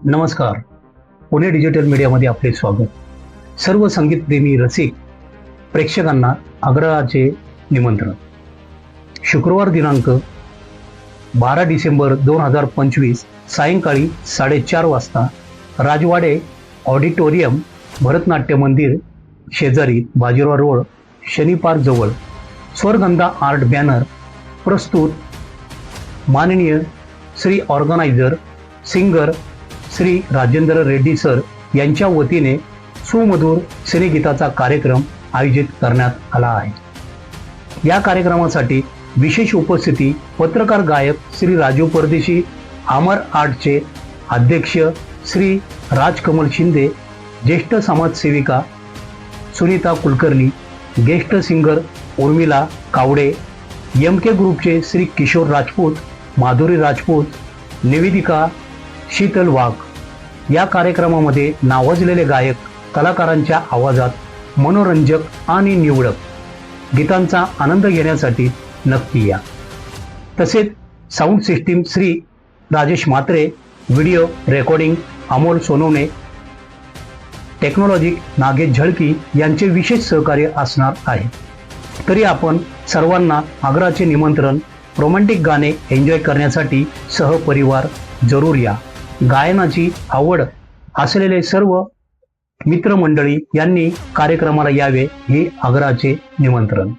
नमस्कार. पुणे डिजिटल मीडियामध्ये आपले स्वागत. सर्व संगीतप्रेमी रसिक प्रेक्षकांना आग्रहाचे निमंत्रण. शुक्रवार दिनांक 12 डिसेंबर 2025 सायंकाळी 4:30 वाजता राजवाडे ऑडिटोरियम, भरतनाट्य मंदिर शेजारी, बाजीराव रोड, शनी पार्क जवळ, स्वरगंधा आर्ट बॅनर प्रस्तुत माननीय Shri organiser singer Shri Rajendra Reddy sir यांच्या वतीने सुमधुर सिनेगीताचा कार्यक्रम आयोजित करण्यात आला आहे. या कार्यक्रमासाठी विशेष उपस्थिती पत्रकार गायक श्री राजू परदेशी, अमर आर्टचे अध्यक्ष श्री राजकमल शिंदे, ज्येष्ठ समाजसेविका Sunita Kulkarni, guest singer Urmila Kavade, MK ग्रुपचे श्री किशोर राजपूत, माधुरी राजपूत, निवेदिका शीतल वाघ. या कार्यक्रमामध्ये नावाजलेले गायक कलाकारांच्या आवाजात मनोरंजक आणि निवडक गीतांचा आनंद घेण्यासाठी नक्की या. तसेच sound system Shri Rajesh Mhatre, video recording Amol Sonawane, technology Nagesh Zalki यांचे विशेष सहकार्य असणार आहे. तरी आपण सर्वांना आग्रहाचे निमंत्रण. रोमॅन्टिक गाणे एन्जॉय करण्यासाठी सहपरिवार जरूर या. गायनाची आवड असलेले सर्व मित्रमंडळी यांनी कार्यक्रमाला यावे हे आग्रहाचे निमंत्रण.